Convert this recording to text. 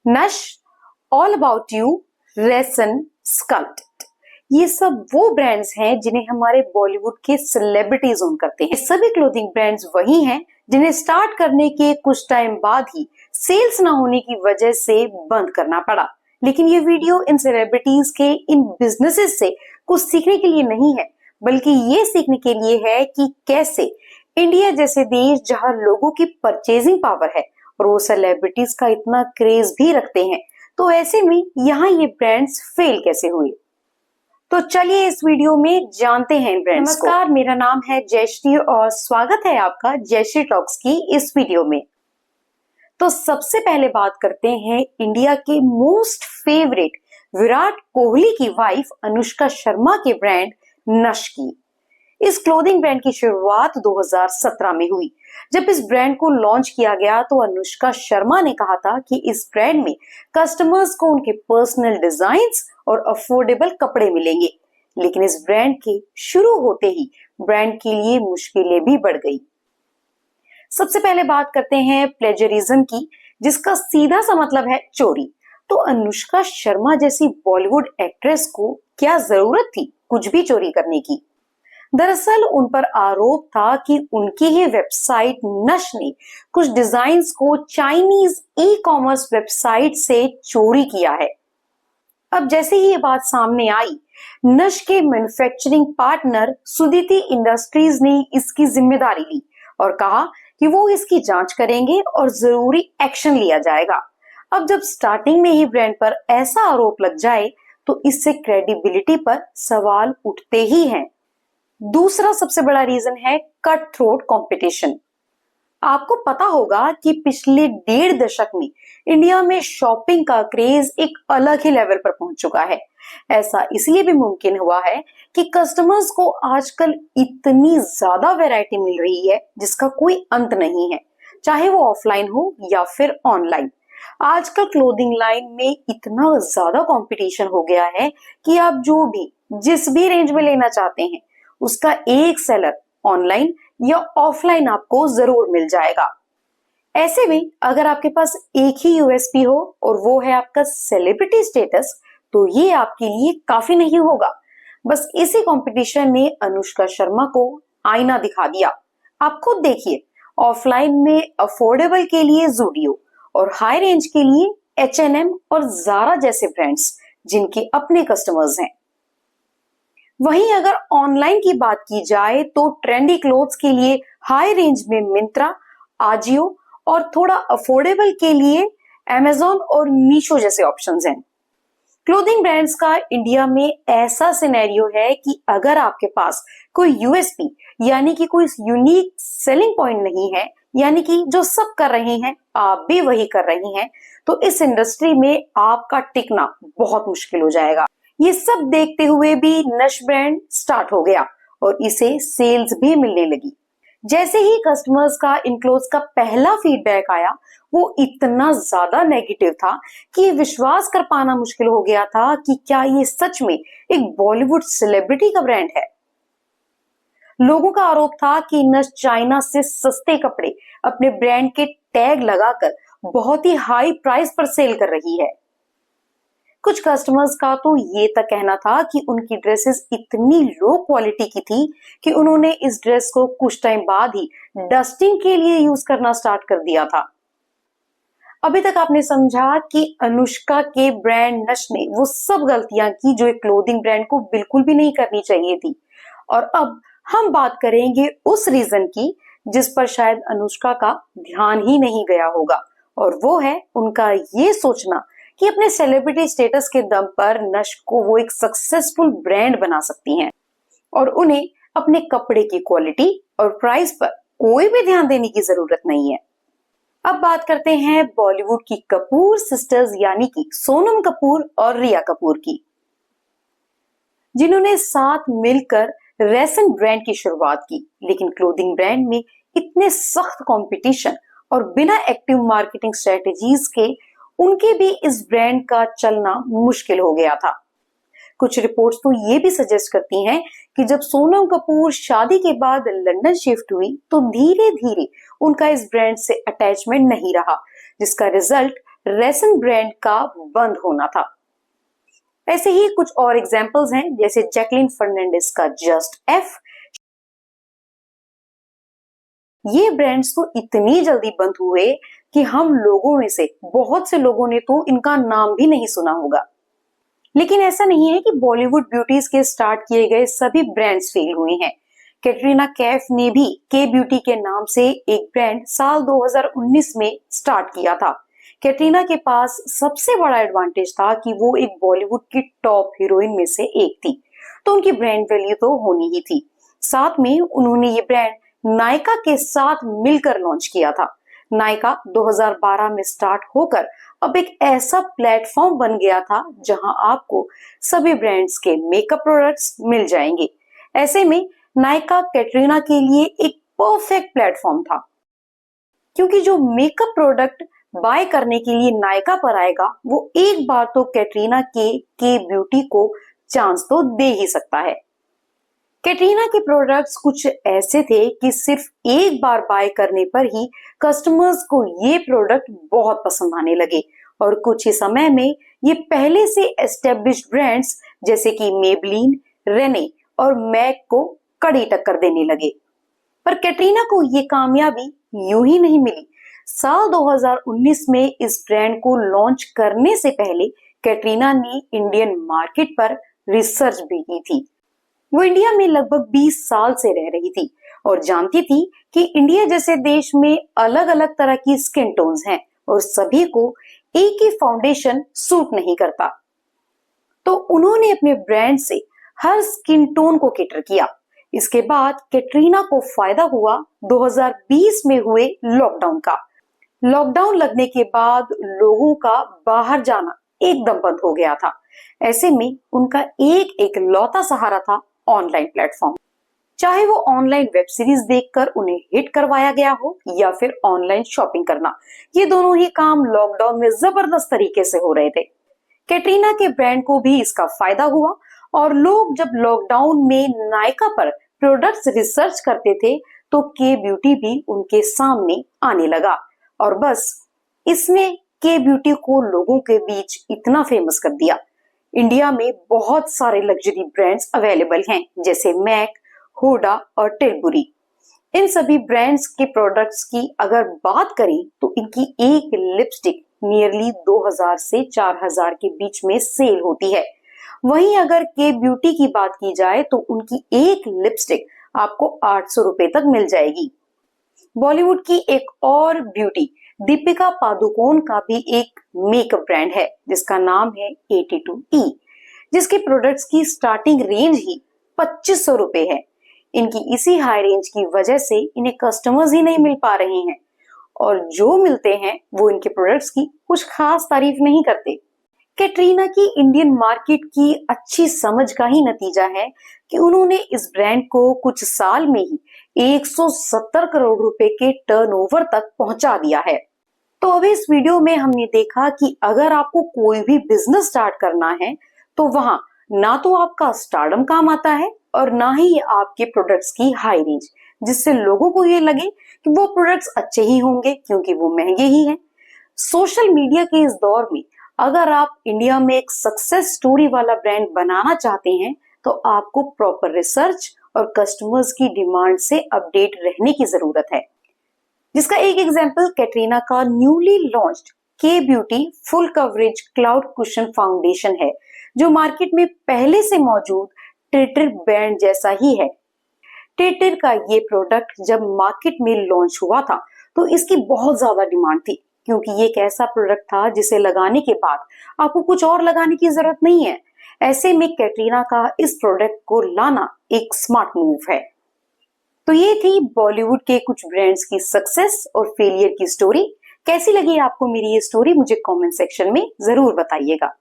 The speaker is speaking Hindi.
नश, ऑल अबाउट यू, रेसन, स्कल्प्टेड, ये सब वो ब्रांड्स हैं जिन्हें हमारे बॉलीवुड के सेलिब्रिटीज ओन करते हैं। सभी क्लोथिंग ब्रांड्स वही हैं जिन्हें स्टार्ट करने के कुछ टाइम बाद ही सेल्स ना होने की वजह से बंद करना पड़ा। लेकिन ये वीडियो इन सेलिब्रिटीज के इन बिजनेसेस से कुछ सीखने के लिए नहीं है, बल्कि ये सीखने के लिए है कि कैसे इंडिया जैसे देश जहां लोगों की परचेजिंग पावर है और वो सेलिब्रिटीज का इतना क्रेज भी रखते हैं, तो ऐसे में यहाँ ये ब्रांड्स फेल कैसे हुए। तो चलिए इस वीडियो में जानते हैं इन ब्रांड्स को। नमस्कार, मेरा नाम है जयश्री और स्वागत है आपका जयश्री टॉक्स की इस वीडियो में। तो सबसे पहले बात करते हैं इंडिया के मोस्ट फेवरेट विराट कोहली की वाइफ अनुष्का शर्मा के ब्रांड नश की। इस क्लोथिंग ब्रांड की शुरुआत 2017 में हुई। जब इस ब्रांड को लॉन्च किया गया तो अनुष्का शर्मा ने कहा था कि इस ब्रांड में कस्टमर्स को उनके पर्सनल डिजाइन्स और अफोर्डेबल कपड़े मिलेंगे। लेकिन इस ब्रांड के शुरू होते ही ब्रांड के लिए मुश्किलें भी बढ़ गई। सबसे पहले बात करते हैं प्लेजरिज्म की, जिसका सीधा सा मतलब है चोरी। तो अनुष्का शर्मा जैसी बॉलीवुड एक्ट्रेस को क्या जरूरत थी कुछ भी चोरी करने की। दरअसल उन पर आरोप था कि उनकी ही वेबसाइट नश ने कुछ डिजाइन्स को चाइनीज ई कॉमर्स वेबसाइट से चोरी किया है। अब जैसे ही ये बात सामने आई, नश के मैन्युफैक्चरिंग पार्टनर सुदिति इंडस्ट्रीज ने इसकी जिम्मेदारी ली और कहा कि वो इसकी जांच करेंगे और जरूरी एक्शन लिया जाएगा। अब जब स्टार्टिंग में ही ब्रांड पर ऐसा आरोप लग जाए तो इससे क्रेडिबिलिटी पर सवाल उठते ही हैं। दूसरा सबसे बड़ा रीजन है कट थ्रोट कंपटीशन। आपको पता होगा कि पिछले 1.5 दशक में इंडिया में शॉपिंग का क्रेज एक अलग ही लेवल पर पहुंच चुका है। ऐसा इसलिए भी मुमकिन हुआ है कि कस्टमर्स को आजकल इतनी ज्यादा वैरायटी मिल रही है जिसका कोई अंत नहीं है, चाहे वो ऑफलाइन हो या फिर ऑनलाइन। आजकल क्लोथिंग लाइन में इतना ज्यादा कंपटीशन हो गया है कि आप जो भी जिस भी रेंज में लेना चाहते हैं उसका एक सेलर ऑनलाइन या ऑफलाइन आपको जरूर मिल जाएगा। ऐसे में अगर आपके पास एक ही यूएसपी हो और वो है आपका सेलिब्रिटी स्टेटस, तो ये आपके लिए काफी नहीं होगा। बस इसी कंपटीशन ने अनुष्का शर्मा को आईना दिखा दिया। आप खुद देखिए, ऑफलाइन में अफोर्डेबल के लिए ज़ूडियो और हाई रेंज के लिए H&M और ज़ारा जैसे ब्रांड्स जिनके अपने कस्टमर्स हैं। वहीं अगर ऑनलाइन की बात की जाए तो ट्रेंडी क्लोथ्स के लिए हाई रेंज में मिंत्रा, आजियो और थोड़ा अफोर्डेबल के लिए अमेजॉन और मीशो जैसे ऑप्शंस हैं। क्लोथिंग ब्रांड्स का इंडिया में ऐसा सिनेरियो है कि अगर आपके पास कोई यूएसपी यानी कि कोई यूनिक सेलिंग पॉइंट नहीं है, यानी कि जो सब कर रहे हैं आप भी वही कर रही हैं, तो इस इंडस्ट्री में आपका टिकना बहुत मुश्किल हो जाएगा। ये सब देखते हुए भी नश ब्रांड स्टार्ट हो गया और इसे सेल्स भी मिलने लगी। जैसे ही कस्टमर्स का इन क्लोथ्स का पहला फीडबैक आया, वो इतना ज्यादा नेगेटिव था कि विश्वास कर पाना मुश्किल हो गया था कि क्या ये सच में एक बॉलीवुड सेलिब्रिटी का ब्रांड है। लोगों का आरोप था कि नश चाइना से सस्ते कपड़े अपने ब्रांड के टैग लगाकर बहुत ही हाई प्राइस पर सेल कर रही है। कुछ कस्टमर्स का तो ये तक कहना था कि उनकी ड्रेसेस इतनी लो क्वालिटी की थी कि उन्होंने इस ड्रेस को कुछ टाइम बाद ही डस्टिंग के लिए यूज करना स्टार्ट कर दिया था। अभी तक आपने समझा कि अनुष्का के ब्रांड नश ने वो सब गलतियां की जो एक क्लोथिंग ब्रांड को बिल्कुल भी नहीं करनी चाहिए थी। और अब हम बात करेंगे उस रीजन की जिस पर शायद अनुष्का का ध्यान ही नहीं गया होगा, और वो है उनका ये सोचना कि अपने सेलिब्रिटी स्टेटस के दम पर नश को वो एक सक्सेसफुल ब्रांड बना सकती हैं और उन्हें अपने कपड़े की क्वालिटी और प्राइस पर कोई भी ध्यान देने की जरूरत नहीं है। अब बात करते हैं बॉलीवुड की कपूर सिस्टर्स यानी कि सोनम कपूर और रिया कपूर की, जिन्होंने साथ मिलकर रेसन ब्रांड की शुरुआत की। लेकिन क्लोथिंग ब्रांड में इतने सख्त कंपटीशन और बिना एक्टिव मार्केटिंग स्ट्रेटेजीज के उनके भी इस ब्रांड का चलना मुश्किल हो गया था। कुछ रिपोर्ट्स तो ये भी सजेस्ट करती हैं कि जब सोनम कपूर शादी के बाद लंदन शिफ्ट हुई तो धीरे धीरे उनका इस ब्रांड से अटैचमेंट नहीं रहा, जिसका रिजल्ट रेसन ब्रांड का बंद होना था। ऐसे ही कुछ और एग्जांपल्स हैं, जैसे जैकलिन फर्नांडिस का जस्ट एफ। ये ब्रांड्स तो इतनी जल्दी बंद हुए कि हम लोगों में से बहुत से लोगों ने तो इनका नाम भी नहीं सुना होगा। लेकिन ऐसा नहीं है कि बॉलीवुड ब्यूटीज के स्टार्ट किए गए सभी ब्रांड्स फेल हुए हैं। कैटरीना कैफ ने भी के ब्यूटी के नाम से एक ब्रांड साल 2019 में स्टार्ट किया था। कैटरीना के पास सबसे बड़ा एडवांटेज था कि वो एक बॉलीवुड की टॉप हीरोइन में से एक थी, तो उनकी ब्रांड वैल्यू तो होनी ही थी। साथ में उन्होंने ये ब्रांड नायका के साथ मिलकर लॉन्च किया था। नायका 2012 में स्टार्ट होकर अब एक ऐसा प्लेटफॉर्म बन गया था जहां आपको सभी ब्रांड्स के मेकअप प्रोडक्ट्स मिल जाएंगे। ऐसे में नायका कैटरीना के लिए एक परफेक्ट प्लेटफॉर्म था, क्योंकि जो मेकअप प्रोडक्ट बाय करने के लिए नायका पर आएगा वो एक बार तो कैटरीना के ब्यूटी को चांस तो दे ही सकता है। कैटरीना के प्रोडक्ट्स कुछ ऐसे थे कि सिर्फ एक बार बाय करने पर ही कस्टमर्स को ये प्रोडक्ट बहुत पसंद आने लगे और कुछ ही समय में ये पहले से एस्टेब्लिश्ड ब्रांड्स जैसे कि मेबलिन, रेने और मैक को कड़ी टक्कर देने लगे। पर कैटरीना को ये कामयाबी यूं ही नहीं मिली। साल 2019 में इस ब्रांड को लॉन्च करने से पहले कैटरीना ने इंडियन मार्केट पर रिसर्च भी की थी। वो इंडिया में लगभग 20 साल से रह रही थी और जानती थी कि इंडिया जैसे देश में अलग अलग तरह की स्किन टोन्स हैं और सभी को एक ही फाउंडेशन सूट नहीं करता। तो उन्होंने अपने ब्रांड से हर स्किन टोन को कैटर किया। इसके बाद कैटरीना को फायदा हुआ 2020 में हुए लॉकडाउन का। लॉकडाउन लगने के बाद लोगों का बाहर जाना एकदम बंद हो गया था। ऐसे में उनका एक लौता सहारा था ऑनलाइन प्लेटफॉर्म। चाहे वो ऑनलाइन वेब सीरीज देखकर उन्हें हिट करवाया गया हो या फिर ऑनलाइन शॉपिंग करना, ये दोनों ही काम लॉकडाउन में जबरदस्त तरीके से हो रहे थे। कैटरीना के ब्रांड को भी इसका फायदा हुआ और लोग जब लॉकडाउन में नायका पर प्रोडक्ट्स रिसर्च करते थे तो के ब्यूटी भी उनके सामने आने लगा और बस इसने के ब्यूटी को लोगों के बीच इतना फेमस कर दिया। इंडिया में बहुत सारे लग्जरी ब्रांड्स अवेलेबल हैं, जैसे मैक, हुडा और टिलबुरी। इन सभी ब्रांड्स के प्रोडक्ट्स की अगर बात करें तो इनकी एक लिपस्टिक नियरली 2000 से 4000 के बीच में सेल होती है। वहीं अगर के ब्यूटी की बात की जाए तो उनकी एक लिपस्टिक आपको 800 रुपए तक मिल जाएगी। बॉलीवुड की एक और ब्यूटी दीपिका पादुकोण का भी एक मेकअप ब्रांड है जिसका नाम है 82E, जिसके प्रोडक्ट्स की स्टार्टिंग रेंज ही 2500 रुपए है। इनकी इसी हाई रेंज की वजह से इन्हें कस्टमर्स ही नहीं मिल पा रहे हैं और जो मिलते हैं वो इनके प्रोडक्ट्स की कुछ खास तारीफ नहीं करते। कैटरीना की इंडियन मार्केट की अच्छी समझ का ही नतीजा है कि उन्होंने इस ब्रांड को कुछ साल में ही 170 करोड़ रुपए के टर्नओवर तक पहुंचा दिया है। तो अभी इस वीडियो में हमने देखा कि अगर आपको कोई भी बिजनेस स्टार्ट करना है तो वहां ना तो आपका स्टारडम काम आता है और ना ही आपके प्रोडक्ट्स की हाई रेंज, जिससे लोगों को ये लगे कि वो प्रोडक्ट्स अच्छे ही होंगे क्योंकि वो महंगे ही हैं। सोशल मीडिया के इस दौर में अगर आप इंडिया में एक सक्सेस स्टोरी वाला ब्रांड बनाना चाहते हैं तो आपको प्रॉपर रिसर्च और कस्टमर्स की डिमांड से अपडेट रहने की जरूरत है, जिसका एक एग्जांपल कैटरीना का न्यूली लॉन्च्ड के beauty full coverage cloud cushion foundation है, जो मार्केट में पहले से मौजूद टिटर ब्रांड जैसा ही है। टिटर का ये प्रोडक्ट जब मार्केट में लॉन्च हुआ था तो इसकी बहुत ज्यादा डिमांड थी, क्योंकि ये एक ऐसा प्रोडक्ट था जिसे लगाने के बाद आपको कुछ और लगाने की जरूरत नहीं है। ऐसे में कैटरीना का इस प्रोडक्ट को लाना एक स्मार्ट मूव है। तो ये थी बॉलीवुड के कुछ ब्रांड्स की सक्सेस और फेलियर की स्टोरी। कैसी लगी आपको मेरी ये स्टोरी, मुझे कमेंट सेक्शन में जरूर बताइएगा।